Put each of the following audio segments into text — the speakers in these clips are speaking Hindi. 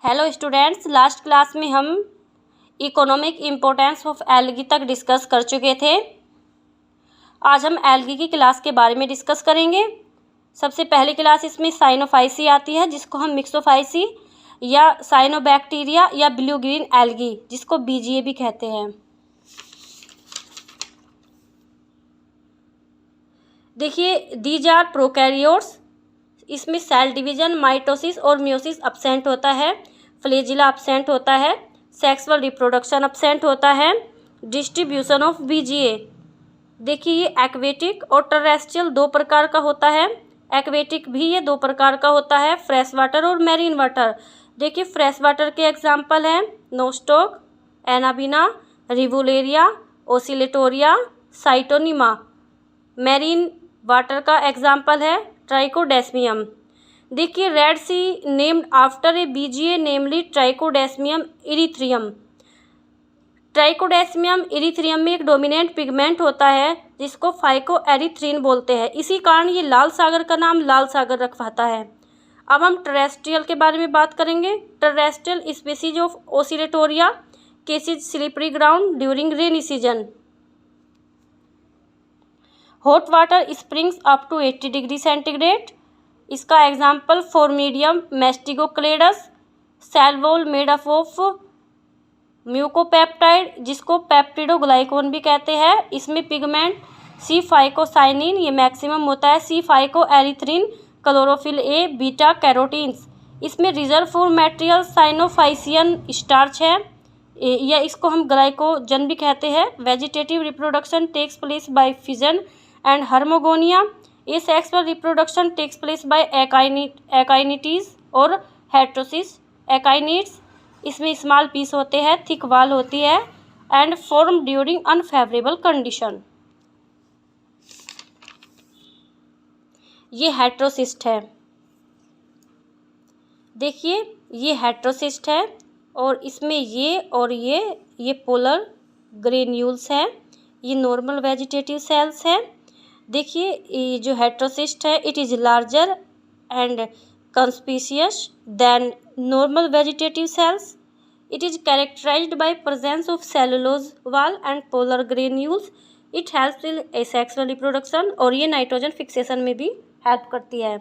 हेलो स्टूडेंट्स, लास्ट क्लास में हम इकोनॉमिक इम्पोर्टेंस ऑफ एल्गी तक डिस्कस कर चुके थे। आज हम एल्गी की क्लास के बारे में डिस्कस करेंगे। सबसे पहली क्लास इसमें साइनोफाइसी आती है, जिसको हम मिक्सोफाइसी या साइनोबैक्टीरिया या ब्लू ग्रीन एल्गी, जिसको बीजीए भी कहते हैं। देखिए, दीज आर प्रोकैरियोट्स। इसमें सेल डिवीजन, माइटोसिस और म्योसिस अब्सेंट होता है, फ्लैजिला अब्सेंट होता है, सेक्सुअल रिप्रोडक्शन अब्सेंट होता है। डिस्ट्रीब्यूशन ऑफ बीजीए, देखिए ये एक्वेटिक और टेरेस्ट्रियल दो प्रकार का होता है। एक्वेटिक भी ये दो प्रकार का होता है, फ्रेश वाटर और मैरीन वाटर। देखिए फ्रेश वाटर के एग्जाम्पल हैं Nostoc, Anabaena, रिवुलेरिया, Oscillatoria, Scytonema. Marine water का एग्जाम्पल है ट्राइकोडेस्मियम। देखिए red C named after a VGA नेमली ट्राइकोडेस्मियम इरिथ्रियम। ट्राइकोडेस्मियम इरिथ्रियम में एक डोमिनेंट पिगमेंट होता है जिसको फाइकोएरिथ्रिन बोलते हैं। इसी कारण ये लाल सागर का नाम लाल सागर रखवाता है। अब हम टेरेस्ट्रियल के बारे में बात करेंगे। Terrestrial species of oscillatoria causes slippery ground during rainy season. Hot water springs up to 80 degree centigrade. इसका example phormidium mastigocladus. Cell wall made up of mucopeptide, जिसको पेप्टिडोग्लाइकोन भी कहते हैं। इसमें पिगमेंट सी फाइकोसाइनिन ये मैक्सिमम होता है, C phycoerythrin, chlorophyll A, beta carotenes. इसमें रिजर्व मटेरियल साइनोफाइसियन स्टार्च है, या इसको हम ग्लाइकोजन भी कहते हैं। Vegetative reproduction takes place by fission and hormogonia. ये sexual reproduction takes place by akinetes और हेटेरोसिस। एकाइनिट्स इसमें स्मॉल पीस होते हैं, थिक वाल होती है and form during unfavourable condition. ये हेटेरोसिस्ट है। देखिए ये हेटेरोसिस्ट है और इसमें ये और ये पोलर ग्रेन्यूल्स हैं। ये नॉर्मल वेजिटेटिव सेल्स हैं। देखिए ये जो हेटेरोसिस्ट है it is larger and conspicuous than normal vegetative cells. It is characterised by presence of cellulose wall and polar granules. It helps in asexual reproduction और ये नाइट्रोजन फिक्सेशन में भी हेल्प करती है।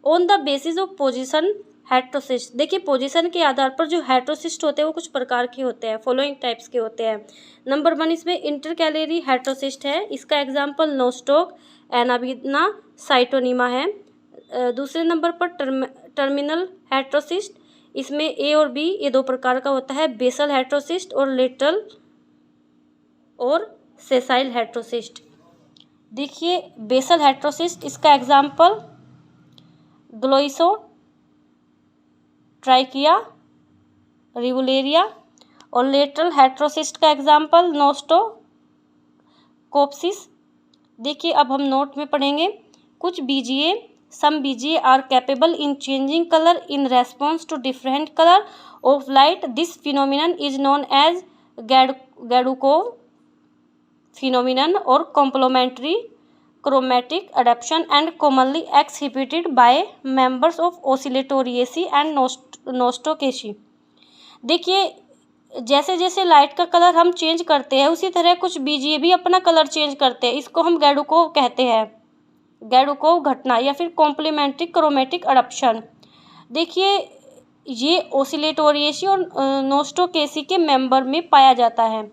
On the basis of position heterocyst, देखिए पोजीशन के आधार पर जो हेटेरोसिस्ट होते हैं वो कुछ प्रकार के होते हैं, फॉलोइंग टाइप्स के होते हैं। नंबर 1 इसमें इंटरकैलरी हेटेरोसिस्ट है। इसका एग्जांपल नोस्टॉक, एनाबिना, साइटोनिमा है। दूसरे नंबर पर टर्मिनल हेटेरोसिस्ट, इसमें ए और बी ये दो प्रकार का होता है, बेसल हेटेरोसिस्ट और लेटरल और सेसाइल हेटेरोसिस्ट। देखिए बेसल हेटेरोसिस्ट, इसका एग्जांपल ग्लोइसो, ट्राइकिया, रिवुलेरिया। और लेटरल हेटेरोसिस्ट का एग्जांपल नोस्टोकोप्सिस। देखिए अब हम नोट में पढ़ेंगे कुछ BGA, some BGA are capable in changing colour in response to different colour of light. This phenomenon is known as Gaidukov phenomenon और complementary chromatic adaptation and commonly exhibited by members of Oscillatoraceae and Nostocaceae। देखिए जैसे जैसे लाइट का कलर हम चेंज करते हैं उसी तरह कुछ बीजीए भी अपना कलर चेंज करते हैं। इसको हम गैडुकोव कहते हैं, गैडुकोव घटना या फिर कॉम्प्लीमेंट्री क्रोमेटिक अडप्शन। देखिए ये ओसिलेटोरिएसी और नोस्टोकेसी के मेंबर में पाया जाता है।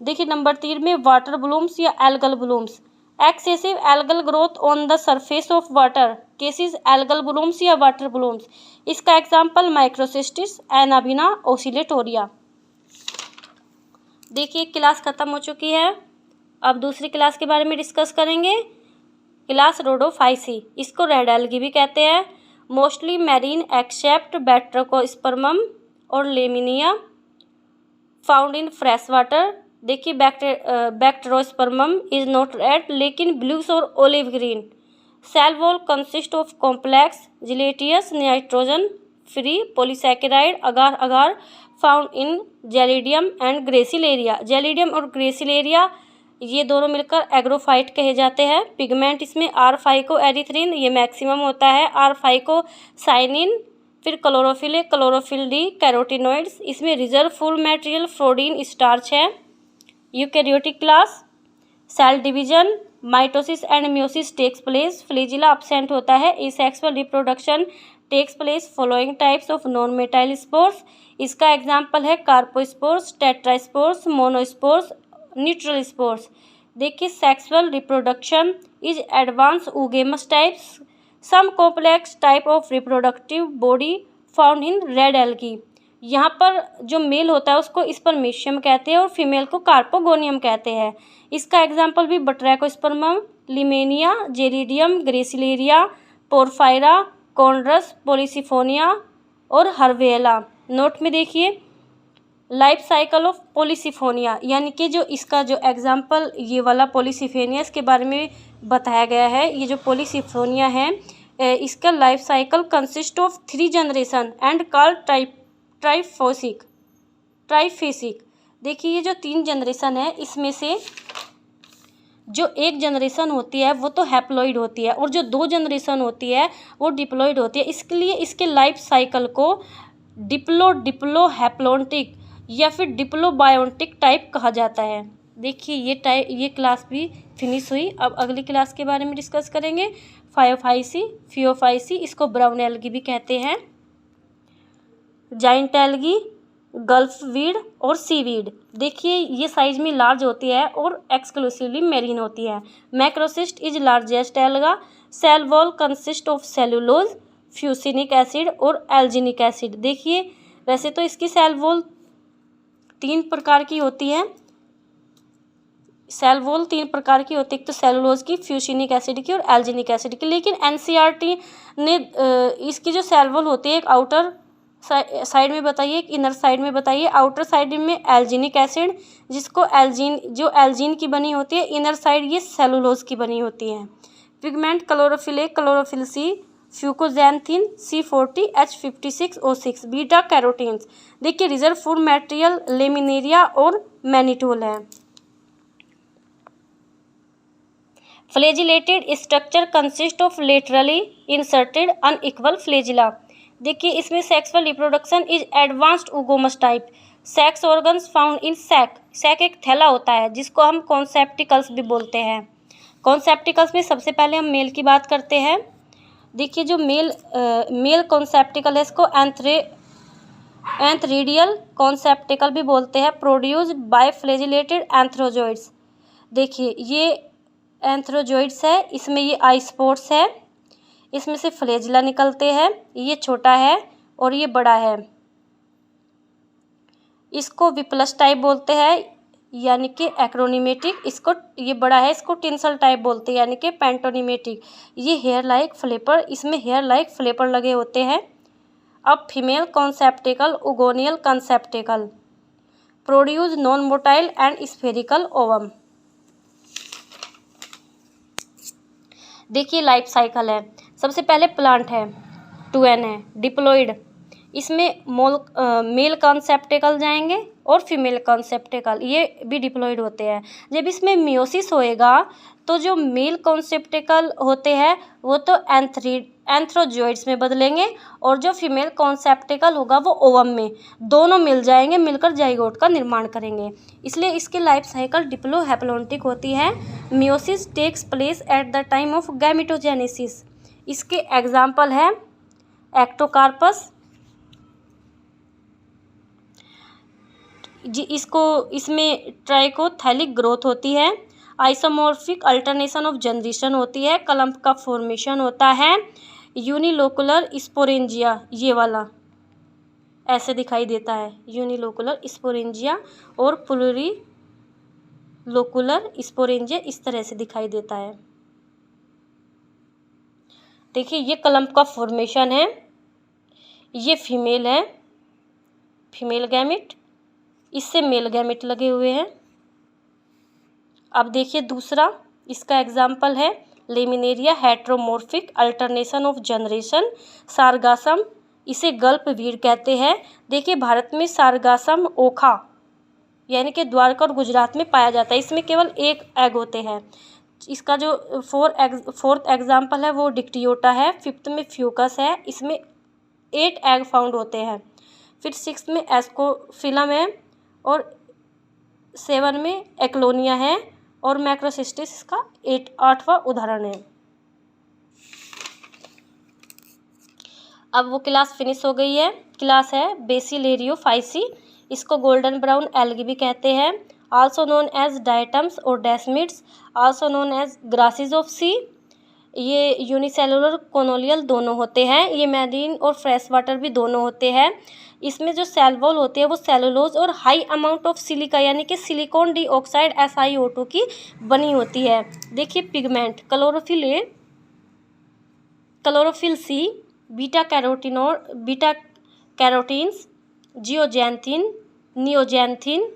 देखिए नंबर 3 में वाटर ब्लूम्स या algal blooms. Excessive algal growth on the surface of water causes algal blooms या वाटर ब्लूम्स। इसका एग्जांपल माइक्रोसिस्टिस, एनाबिना, ओसिलेटोरिया। देखिए क्लास खत्म हो चुकी है, अब दूसरी क्लास के बारे में डिस्कस करेंगे। क्लास रोडोफाइसी, इसको रेड एल्गी भी कहते हैं। मोस्टली मैरीन एक्सेप्ट बैक्टेरोस्पर्मम और lemanea, found in fresh water. देखिए बैक्टेरोस्पर्मम इज नॉट रेड लेकिन ब्लूस और olive green. Cell wall consist of complex gelatinous nitrogen free polysaccharide agar agar found in gelidium and gracilaria. Gelidium और ग्रेसिलेरिया ये दोनों मिलकर एग्रोफाइट कहे जाते हैं। पिगमेंट इसमें आर फाइकोएरिथ्रिन ये मैक्सिमम होता है, आर फाइकोसाइनिन फिर क्लोरोफिल है, क्लोरोफिल डी, कैरोटिनॉइड्स, इसमें reserve food material protein starch है। Eukaryotic class, cell division, mitosis and meiosis takes place, flagella absent होता है। Asexual reproduction takes place following types of non motile spores, इसका एग्जाम्पल है carpospores, tetraspores, monospores, neutral spores. देखिए sexual reproduction is advance oogamous types, some complex type of reproductive body found in red algae. यहाँ पर जो मेल होता है उसको स्पर्मेशियम कहते हैं और फीमेल को कार्पोगोनियम कहते हैं। इसका एग्जाम्पल भी बट्रैकोस्पर्मम, लिमेनिया, जेरिडियम, ग्रेसिलेरिया, पोरफायरा, कॉन्ड्रस, पॉलीसिफोनिया और हर्वेला। नोट में देखिए लाइफ साइकिल ऑफ पॉलीसिफोनिया, यानी कि जो इसका जो एग्जाम्पल ये वाला पॉलीसिफोनिया, इसके बारे में बताया गया है। ये जो पॉलीसिफोनिया है इसका life cycle consist of 3 generation and called triphasic. देखिए ये जो 3 जनरेशन है इसमें से जो एक जनरेशन होती है वो तो हैप्लॉइड होती है और जो 2 जनरेशन होती है वो डिप्लॉइड होती है। इसके लिए इसके लाइफ साइकिल को डिप्लो हैप्लॉन्टिक या फिर डिप्लोबायोटिक टाइप कहा जाता है। देखिए ये क्लास भी फिनिश हुई। अब अगली क्लास के बारे में डिस्कस करेंगे। फियोफाइसी, इसको ब्राउन एल्गी भी कहते हैं, जाइंट एल्गी, गल्फ वीड और सीवीड। देखिए ये साइज में लार्ज होती है और एक्सक्लूसिवली मेरीन होती है। Macrocystis is largest alga, cell wall consist of cellulose, fucinic acid और एल्जिनिक एसिड। देखिए वैसे तो इसकी सेल वॉल 3 प्रकार की होती है, सेल वॉल 3 प्रकार की होती है, एक तो सेलुलोज की, फ्यूसिनिक एसिड की और एल्जिनिक एसिड की। लेकिन एनसीईआरटी ने इसकी जो सेल वॉल होती है एक आउटर साइड में बताइए, एक इनर साइड में बताइए। आउटर साइड में एल्जिनिक एसिड जिसको एल्जीन की बनी होती है, इनर साइड ये सेलुलोज की बनी होती है। Pigment chlorophyll A, chlorophyll C, fucoxanthin, C40, H56O6, beta carotenes. देखिए रिजर्व फूड मटेरियल लेमिनेरिया और मैनिटोल है। Flagellated structure consist of laterally inserted unequal flagella. देखिए इसमें sexual reproduction is advanced oogamous type. Sex organs found in sac एक थैला होता है जिसको हम कॉन्सेप्टिकल्स भी बोलते हैं। कॉन्सेप्टिकल्स में सबसे पहले हम मेल की बात करते हैं। देखिए जो मेल कॉन्सेप्टिकल है इसको एंथरीडियल कॉन्सेप्टिकल भी बोलते हैं, प्रोड्यूस्ड बाय फ्लैजिलेटेड एंथ्रोजोइड्स। देखिए ये एंथ्रोजोइड्स है, इसमें ये आई स्पोर्ट्स है, इसमें से फ्लैजिला निकलते हैं। ये छोटा है और ये बड़ा है, इसको विप्लस टाइप बोलते हैं यानी कि एक्रोनिमेटिक। इसको ये बड़ा है, इसको टिंसल टाइप बोलते हैं यानी कि पेंटोनिमेटिक। ये हेयर लाइक फ्लेपर, इसमें हेयर लाइक फ्लेपर लगे होते हैं। अब female conceptacle oogonial conceptacle produce non motile and spherical ovum. देखिए लाइफ साइकिल है, सबसे पहले प्लांट है, 2N है, डिप्लॉइड, इसमें मेल कॉन्सेप्टिकल जाएंगे और फीमेल कॉन्सेप्टिकल, ये भी डिप्लॉइड होते हैं। जब इसमें मियोसिस होएगा तो जो मेल कॉन्सेप्टिकल होते हैं वो तो एंथ्रोजोइड्स में बदलेंगे और जो फीमेल कॉन्सेप्टिकल होगा वो ओवम में, दोनों मिल जाएंगे, मिलकर जाइगोट का निर्माण करेंगे। इसलिए इसकी लाइफ साइकिल डिप्लो हैप्लॉन्टिक होती है। Meiosis takes place at the time of gametogenesis. इसके एग्जाम्पल है एक्टोकार्पस, इसमें ट्राइकोथैलिक ग्रोथ होती है, आइसोमॉर्फिक अल्टरनेशन ऑफ जनरेशन होती है, क्लम्प का फॉर्मेशन होता है, यूनिलोकुलर स्पोरेंजिया ये वाला ऐसे दिखाई देता है, यूनिलोकुलर स्पोरेंजिया, और प्लूरिलोकुलर स्पोरेंजिया इस तरह से दिखाई देता है। देखिए ये क्लम्प का फॉर्मेशन है, ये फीमेल है, फीमेल गैमेट, इससे मेल गैमेट लगे हुए हैं। अब देखिए दूसरा, इसका एग्जाम्पल है laminaria heteromorphic alternation of generation, sargassum, इसे गल्फ वीड कहते हैं। देखिए भारत में सारगासम ओखा यानी कि द्वारका और गुजरात में पाया जाता है, इसमें केवल एक एग होते हैं। इसका जो फोर्थ एग्जाम्पल है वो डिक्टियोटा है, 5th में फ्यूकस है, इसमें 8 एग फाउंड होते हैं। फिर 6 में एस्कोफिलम है और 7 में एक्लोनिया है और मैक्रोसिस्टिस इसका 8वां उदाहरण है। अब वो क्लास फिनिश हो गई है। क्लास है बेसिलेरियोफाइसी, इसको गोल्डन ब्राउन एल्गी भी कहते हैं, आल्सो नोन एज डायटम्स और desmids, also known as grasses of sea. ये यूनिसेलुलर कोनोलियल दोनों होते हैं, ये मैरीन और फ्रेश वाटर भी दोनों होते हैं। इसमें जो सेल वॉल होती है वो सेलुलोज और हाई अमाउंट ऑफ सिलिका यानी कि सिलिकॉन डाइऑक्साइड SiO2 की बनी होती है। देखिए pigment, chlorophyll C, beta carotenes, zeaxanthin, neoxanthin.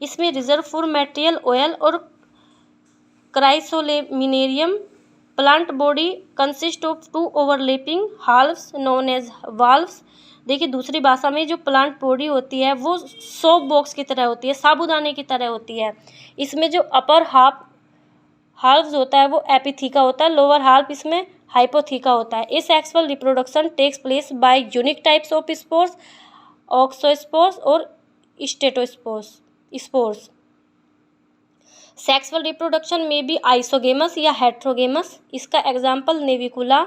इसमें रिजर्व फॉर मटेरियल ऑयल और chrysolaminarin. Plant body consist of 2 overlapping halves known as valves. देखिए दूसरी भाषा में जो प्लांट बॉडी होती है वो सोप बॉक्स की तरह होती है, साबूदाने की तरह होती है। इसमें जो अपर हाल्व्स होता है वो एपिथीका होता है, लोअर हाल्फ इसमें हाइपोथीका होता है। Asexual reproduction takes place by unique types of spores, auxospores और स्पोर्स। सेक्सुअल रिप्रोडक्शन में भी आइसोगेमस या हेट्रोगेमस। इसका एग्जाम्पल नेविकुला,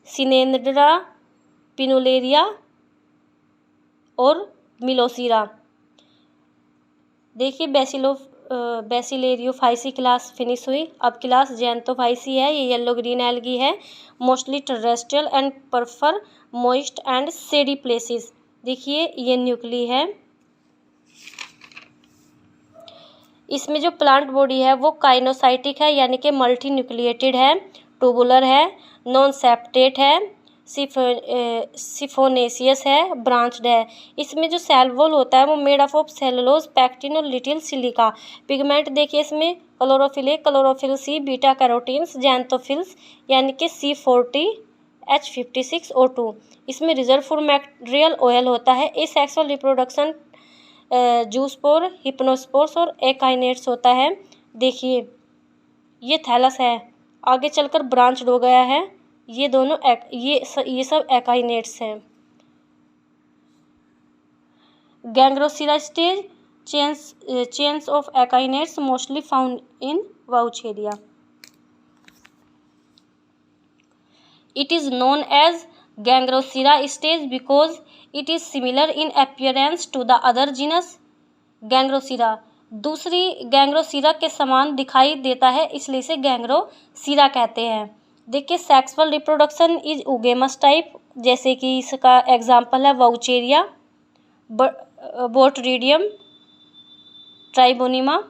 सिनेंड्रा, पिनुलेरिया और मिलोसीरा। देखिए बेसिलेरियोफाइसी क्लास फिनिश हुई। अब क्लास जैंथोफाइसी है, ये येलो ग्रीन एल्गी है, mostly terrestrial and prefer moist and shady places. देखिए ये न्यूक्ली है, इसमें जो प्लांट बॉडी है वो काइनोसाइटिक है यानी कि मल्टी न्यूक्लिएटेड है, ट्यूबुलर है, नॉन सेप्टेट है, सिफोनेसियस है, ब्रांच्ड है। इसमें जो सेल वॉल होता है वो मेड ऑफ सेलुलोज, पैक्टिन और लिटिल सिलिका। पिगमेंट देखिए इसमें क्लोरोफिल है, chlorophyll C, beta carotenes, xanthophylls यानी कि C40, H56O2। इसमें रिजर्व फॉर मटेरियल ऑयल होता है। एसेक्सुअल रिप्रोडक्शन जूस्पोर, हिप्नोस्पोर्स और एकाइनेट्स होता है। देखिए ये थैलस है, आगे चलकर ब्रांच्ड हो गया है। ये दोनों ये सब एकाइनेट्स हैं। Gongrosira stage, chains of akinetes mostly found in vaucheria. It is known as Gangrosira stage because it is similar in appearance to the other genus Gangrosira। दूसरी गैंग्रोसिरा के समान दिखाई देता है इसलिए इसे गैंग्रोसिरा कहते हैं। देखिए सेक्सुअल रिप्रोडक्शन इज ओगेमस टाइप, जैसे कि इसका एग्जाम्पल है वाउचेरिया, बोट्रिडियम, ट्राइबोनिमा,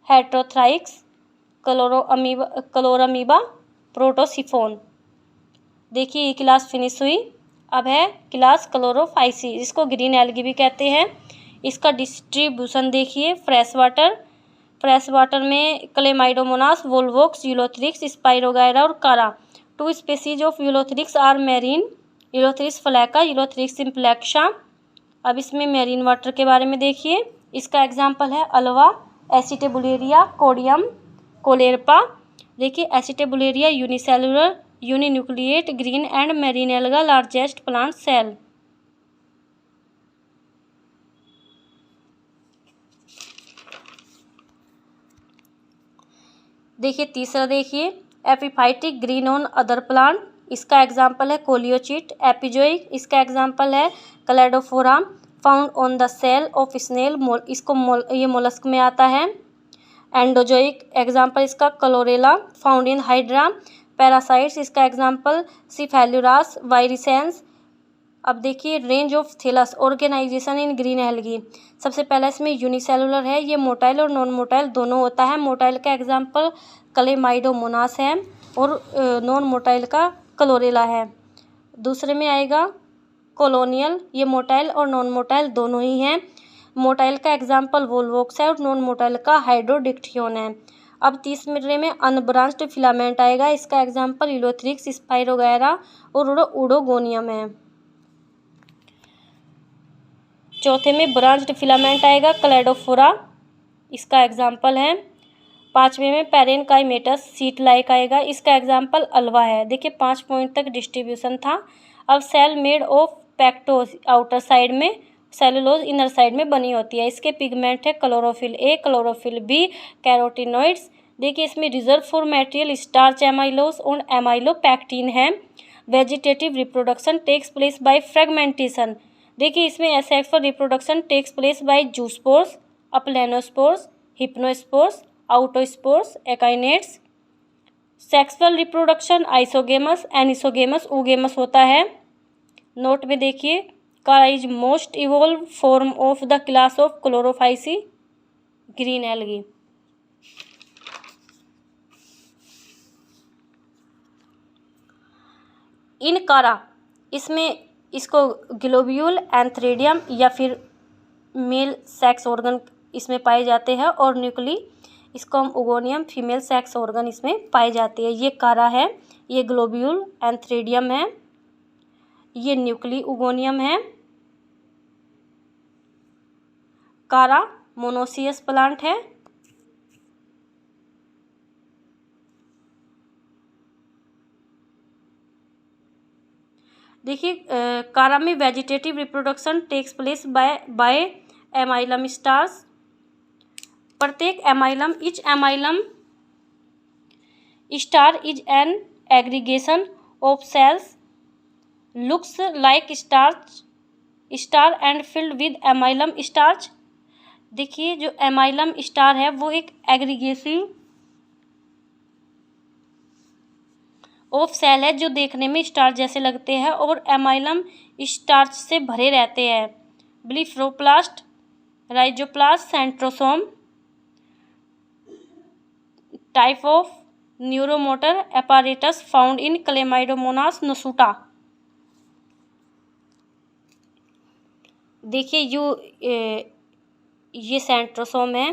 हेट्रोथ्राइक्स, क्लोरामीबा, प्रोटोसिफोन। देखिए ये क्लास फिनिश हुई। अब है क्लास क्लोरोफाइसी, जिसको ग्रीन एल्गी भी कहते हैं। इसका डिस्ट्रीब्यूशन देखिए, फ्रेश वाटर में क्लेमाइडोमोनास, वोल्वोक्स, यूलोथ्रिक्स, स्पाइरोगायरा और chara. 2 species of ulothrix are marine, ulothrix flacca, ulothrix implexa. अब इसमें मैरीन वाटर के बारे में देखिए, इसका एग्जाम्पल है अल्वा, एसिटेबुलेरिया, कोडियम, कोलेरपा। देखिए acetabularia unicellular, uninucleate, green and marine alga, largest plant cell. देखिए तीसरा देखिए epiphytic, green on other plant. इसका एग्जाम्पल है कोलियोचिट। एपिजोइक, इसका एग्जाम्पल है cladophora, found on the shell of snail, ये मोलस्क में आता है। एंडोजोइक, एग्जाम्पल इसका chlorella, found in hydra. Parasites, इसका एग्जाम्पल सिफेलुरास, वायरिसेंस। अब देखिए range of thallus, organisation in green algae. सबसे पहला इसमें यूनिसेलुलर है, ये मोटाइल और नॉन मोटाइल दोनों होता है। मोटाइल का एग्जाम्पल क्लेमाइडोमोनास है और नॉन मोटाइल का क्लोरेला है। दूसरे में आएगा कॉलोनियल, ये मोटाइल और नॉन मोटाइल दोनों ही हैं। मोटाइल का एग्जाम्पल वोल्वोक्स है और नॉन मोटाइल का हाइड्रोडिक्टियोन है। अब तीसरे में अनब्रांच्ड फिलामेंट आएगा, इसका एग्जाम्पल यूलोथ्रिक्स, स्पाइरोगायरा और उडोगोनियम है। चौथे में ब्रांच्ड फिलामेंट आएगा क्लेडोफोरा, इसका एग्जाम्पल है। पांचवें में पेरेनकाइमेटस सीट लाइक आएगा, इसका एग्जाम्पल अल्वा है। देखिए 5 पॉइंट तक डिस्ट्रीब्यूशन था। अब cell made of pectose outer side में, सेलुलोज इनर साइड में बनी होती है। इसके पिगमेंट है chlorophyll A, chlorophyll B, carotenoids. देखिए इसमें reserve for material starch amylose और एमाइलोपैक्टिन है। Vegetative reproduction takes place by fragmentation. देखिए इसमें asexual reproduction takes place by zoospores, aplanospores, hypnospores, autospores, akinetes. Sexual reproduction isogamous, anisogamous, oogamous होता है। नोट में देखिए chara is most evolve form of the class of chlorophyceae green algae. In chara इसमें इसको ग्लोब्यूल, एंथ्रेडियम या फिर मेल सेक्स ऑर्गन इसमें पाए जाते हैं और न्यूक्ली इसको हम ओगोनियम फीमेल सेक्स ऑर्गन इसमें पाए जाते हैं। ये कारा है, ये ग्लोब्यूल एंथ्रेडियम है, ये न्यूक्ली ओगोनियम है। कारा मोनोसियस प्लांट है। देखिए कारा में vegetative reproduction takes place by amylum stars. प्रत्येक amylum, each amylum star is an aggregation of cells looks like star and filled with amylum starch. देखिए जो एमाइलम स्टार है वो एक एग्रीगेशन ऑफ सेल है जो देखने में स्टार जैसे लगते हैं और एमाइलम स्टार्च से भरे रहते हैं। Blepharoplast, rhizoplast, centrosome type of neuromotor apparatus found in chlamydomonas nasuta. देखिए ये सेंट्रोसोम है,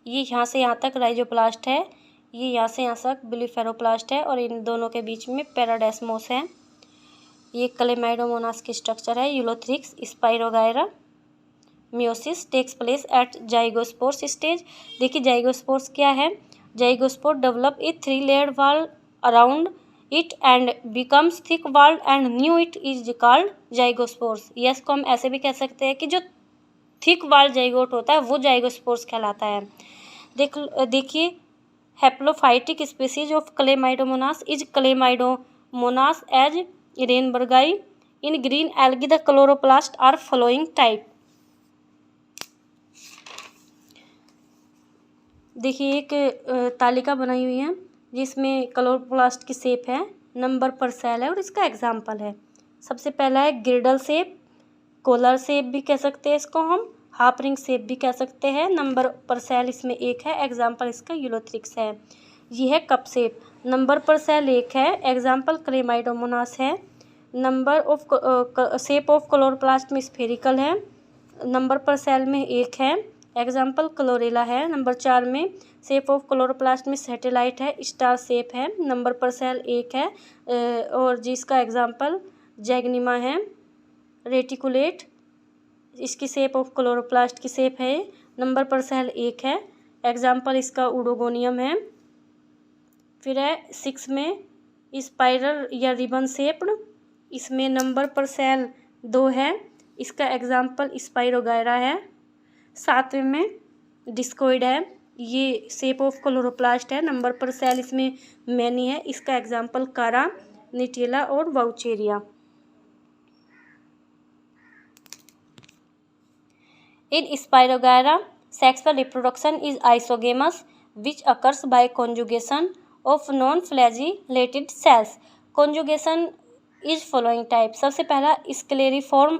ये यहाँ से यहाँ तक राइजोप्लास्ट है, ये यहाँ से यहाँ तक ब्लीफेरोप्लास्ट है और इन दोनों के बीच में पैराडेस्मोस है। ये क्लेमाइडोमोनास की स्ट्रक्चर है। Ulothrix, spirogyra. Meiosis takes place at zygospores stage. देखिए जाइगोस्पोर्स क्या है? Zygospore develop a 3 layer wall around it and becomes thick walled and now it is called zygospores. यस को हम ऐसे भी कह सकते हैं कि जो थिक वॉल्ड जाइगोट होता है वो जाइगोस्पोर्स कहलाता है। देखिए haplophytic species of chlamydomonas is chlamydomonas as reinhardtii. In green algae the chloroplast are following type. देखिए एक तालिका बनाई हुई है जिसमें क्लोरोप्लास्ट की शेप है, नंबर पर सेल है और इसका एग्जाम्पल है। सबसे पहला है ग्रिडल शेप, कोलर शेप भी कह सकते हैं इसको हम, हाफ रिंग शेप भी कह सकते हैं। नंबर पर सेल इसमें एक है, एग्जाम्पल इसका यूलोथ्रिक्स है। ये है कप शेप, नंबर पर सेल एक है, एग्जाम्पल क्लेमाइडोमोनास है। Number of shape of chloroplast में स्फेरिकल है, नंबर पर सेल में एक है, एग्जाम्पल क्लोरेला है। नंबर 4 में शेप ऑफ क्लोरोप्लास्ट में सैटेलाइट है, स्टार शेप है, नंबर पर सेल एक है और जिसका एग्जाम्पल जैगनिमा है। रेटिकुलेट, इसकी शेप ऑफ क्लोरोप्लास्ट की शेप है, नंबर पर सेल एक है, एग्जाम्पल इसका उडोगोनियम है। फिर है 6 में स्पाइरल या रिबन शेप्ड, इसमें नंबर पर सेल 2 है, इसका एग्जाम्पल स्पाइरोगायरा है। 7वें में डिस्कोइड है, ये शेप ऑफ क्लोरोप्लास्ट है, नंबर पर सेल इसमें मैनी है, इसका एग्जाम्पल कारा, निटेला और Vaucheria. In Spirogyra sexual reproduction is isogamous which occurs by conjugation of non-flagellated cells. Conjugation is following type. सबसे पहला स्क्लेरिफॉर्म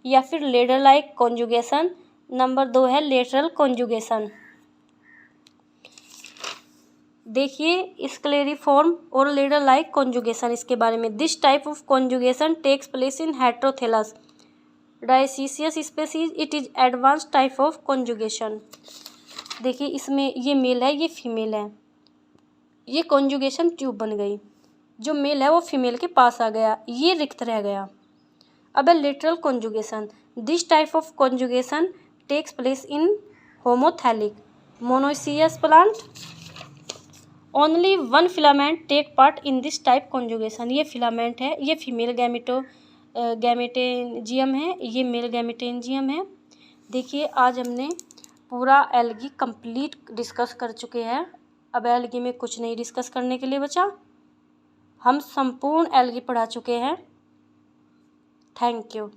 या फिर लेडर लाइक कॉन्जुगेशन, नंबर 2 है लेटरल कॉन्जुगेशन। देखिए स्क्लेरिफॉर्म और लेडर लाइक कॉन्जुगेशन इसके बारे में। This type of conjugation takes place in heterothallus dioecious species, it is advance type of conjugation. देखिए इसमें ये मेल है, ये फीमेल है, ये कॉन्जुगेशन ट्यूब बन गई, जो मेल है वो फीमेल के पास आ गया, ये रिक्त रह गया। अब है lateral conjugation. This type of conjugation takes place in homothallic monoecious plant only one filament take part in this type conjugation. ये फिलामेंट है, ये फीमेल गैमेटेंजियम है, ये मेल गैमेटेंजियम है। देखिए आज हमने पूरा एल्गी कंप्लीट डिस्कस कर चुके हैं। अब एल्गी में कुछ नहीं डिस्कस करने के लिए बचा, हम संपूर्ण एल्गी पढ़ा चुके हैं। Thank you.